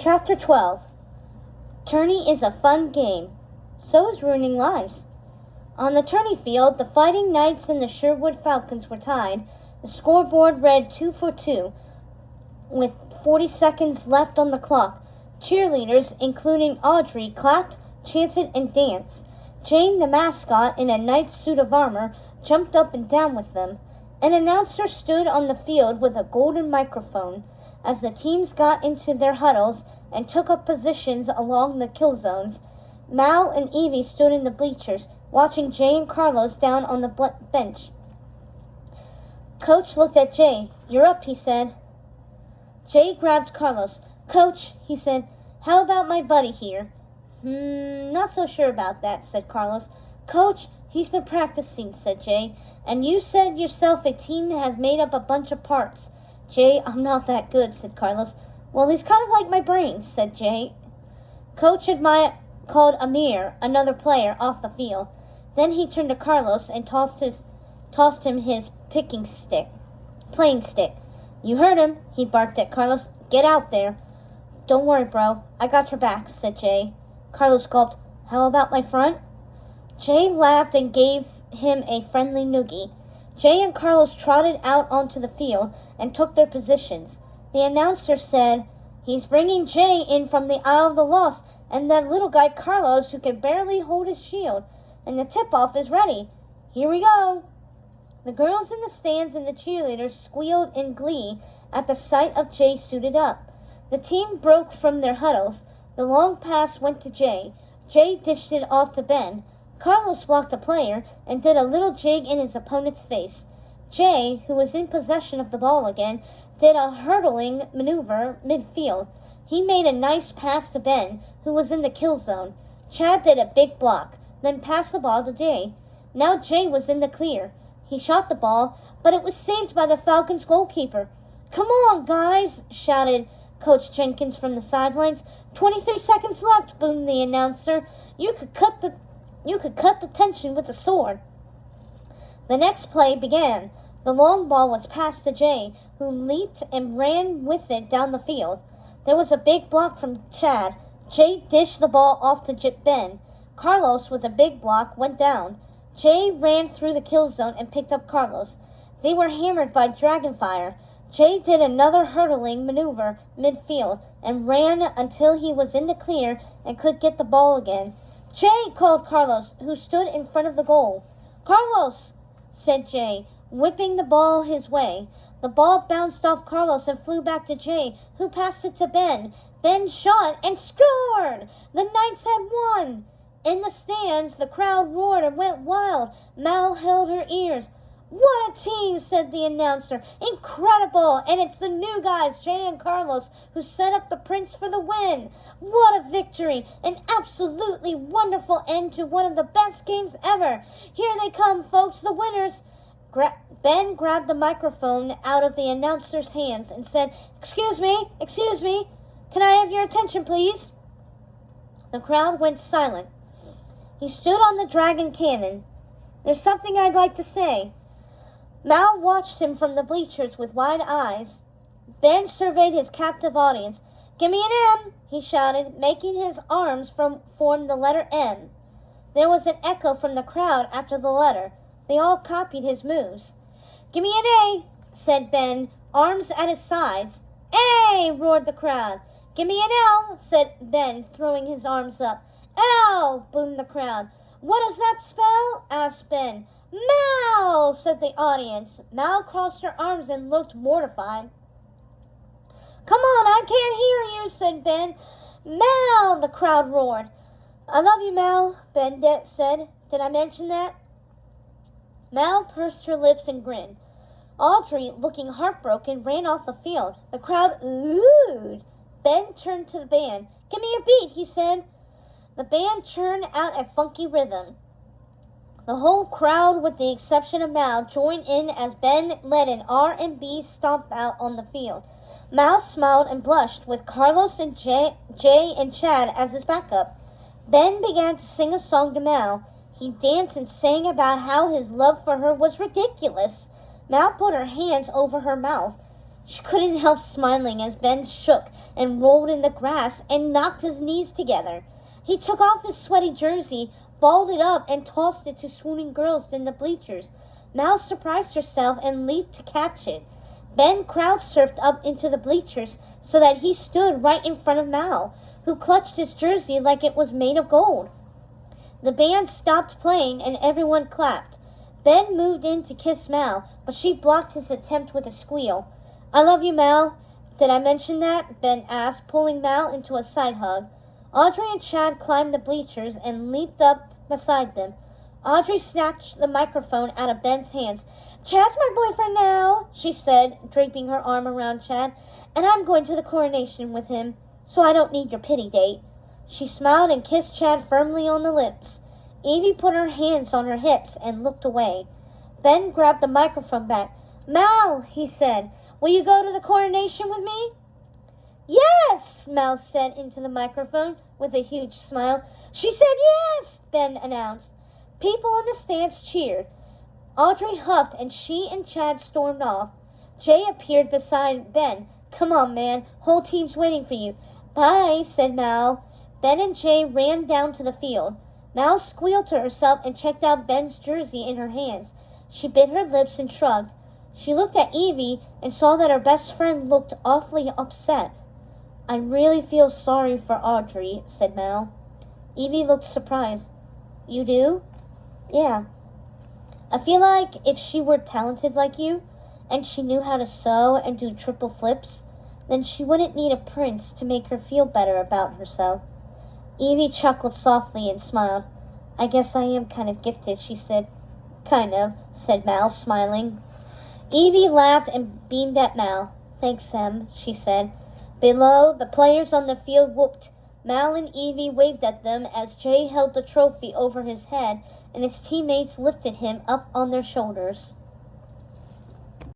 Chapter 12. Tourney is a fun game. So is ruining lives. On the tourney field, the Fighting Knights and the Sherwood Falcons were tied. The scoreboard read 2-2, with 40 seconds left on the clock. Cheerleaders, including Audrey, clapped, chanted, and danced. Jane, the mascot, in a knight's suit of armor, jumped up and down with them. An announcer stood on the field with a golden microphone. As the teams got into their huddles and took up positions along the kill zones, Mal and Evie stood in the bleachers, watching Jay and Carlos down on the bench. Coach looked at Jay. "You're up," he said. Jay grabbed Carlos. "Coach," he said, "how about my buddy here?" Not so sure about that," said Carlos. "Coach, he's been practicing," said Jay. "And you said yourself a team has made up a bunch of parts." "Jay, I'm not that good," said Carlos. "Well, he's kind of like my brains," said Jay. Coach called Amir, another player, off the field. Then he turned to Carlos and tossed him his playing stick. "You heard him," he barked at Carlos. "Get out there." "Don't worry, bro. I got your back," said Jay. Carlos gulped. "How about my front?" Jay laughed and gave him a friendly noogie. Jay and Carlos trotted out onto the field and took their positions. The announcer said, "He's bringing Jay in from the Isle of the Lost, and that little guy Carlos who can barely hold his shield. And the tip-off is ready. Here we go." The girls in the stands and the cheerleaders squealed in glee at the sight of Jay suited up. The team broke from their huddles. The long pass went to Jay. Jay dished it off to Ben. Carlos blocked a player and did a little jig in his opponent's face. Jay, who was in possession of the ball again, did a hurdling maneuver midfield. He made a nice pass to Ben, who was in the kill zone. Chad did a big block, then passed the ball to Jay. Now Jay was in the clear. He shot the ball, but it was saved by the Falcons' goalkeeper. "Come on, guys," shouted Coach Jenkins from the sidelines. 23 seconds left," boomed the announcer. You could cut the tension with a sword." The next play began. The long ball was passed to Jay, who leaped and ran with it down the field. There was a big block from Chad. Jay dished the ball off to Ben. Carlos, with a big block, went down. Jay ran through the kill zone and picked up Carlos. They were hammered by Dragonfire. Jay did another hurdling maneuver midfield and ran until he was in the clear and could get the ball again. "Jay," called Carlos, who stood in front of the goal. "Carlos," said Jay, whipping the ball his way. The ball bounced off Carlos and flew back to Jay, who passed it to Ben. Ben shot and scored! The Knights had won! In the stands, the crowd roared and went wild. Mal held her ears. "What a team," said the announcer. "Incredible! And it's the new guys, Jay and Carlos, who set up the Prince for the win. What a victory! An absolutely wonderful end to one of the best games ever. Here they come, folks, the winners." Ben grabbed the microphone out of the announcer's hands and said, excuse me, can I have your attention, please?" The crowd went silent. He stood on the dragon cannon. "There's something I'd like to say." Mal watched him from the bleachers with wide eyes. Ben surveyed his captive audience. "Give me an M," he shouted, making his arms form the letter M. There was an echo from the crowd after the letter. They all copied his moves. "Give me an A," said Ben, arms at his sides. "A!" roared the crowd. "Give me an L," said Ben, throwing his arms up. "L!" boomed the crowd. "What does that spell?" asked Ben. "Mal!" said the audience. Mal crossed her arms and looked mortified. "Come on, I can't hear you," said Ben. "Mal!" the crowd roared. "I love you, Mal," Ben said. "Did I mention that?" Mal pursed her lips and grinned. Audrey, looking heartbroken, ran off the field. The crowd oohed. Ben turned to the band. "Give me a beat," he said. The band churned out a funky rhythm. The whole crowd, with the exception of Mal, joined in as Ben led an R&B stomp out on the field. Mal smiled and blushed, with Carlos and Jay and Chad as his backup. Ben began to sing a song to Mal. He danced and sang about how his love for her was ridiculous. Mal put her hands over her mouth. She couldn't help smiling as Ben shook and rolled in the grass and knocked his knees together. He took off his sweaty jersey, balled it up, and tossed it to swooning girls in the bleachers. Mal surprised herself and leaped to catch it. Ben crowd surfed up into the bleachers so that he stood right in front of Mal, who clutched his jersey like it was made of gold. The band stopped playing and everyone clapped. Ben moved in to kiss Mal, but she blocked his attempt with a squeal. "I love you, Mal. Did I mention that?" Ben asked, pulling Mal into a side hug. Audrey and Chad climbed the bleachers and leaped up beside them. Audrey snatched the microphone out of Ben's hands. "Chad's my boyfriend now," she said, draping her arm around Chad, "and I'm going to the coronation with him, so I don't need your pity date." She smiled and kissed Chad firmly on the lips. Evie put her hands on her hips and looked away. Ben grabbed the microphone back. "Mal," he said, "will you go to the coronation with me?" "Yes," Mal said into the microphone with a huge smile. "She said yes," Ben announced. People in the stands cheered. Audrey huffed and she and Chad stormed off. Jay appeared beside Ben. "Come on, man. Whole team's waiting for you." "Bye," said Mal. Ben and Jay ran down to the field. Mal squealed to herself and checked out Ben's jersey in her hands. She bit her lips and shrugged. She looked at Evie and saw that her best friend looked awfully upset. "I really feel sorry for Audrey," said Mal. Evie looked surprised. "You do?" "Yeah. I feel like if she were talented like you, and she knew how to sew and do triple flips, then she wouldn't need a prince to make her feel better about herself." Evie chuckled softly and smiled. "I guess I am kind of gifted," she said. "Kind of," said Mal, smiling. Evie laughed and beamed at Mal. "Thanks, Em," she said. Below, the players on the field whooped. Mal and Evie waved at them as Jay held the trophy over his head and his teammates lifted him up on their shoulders.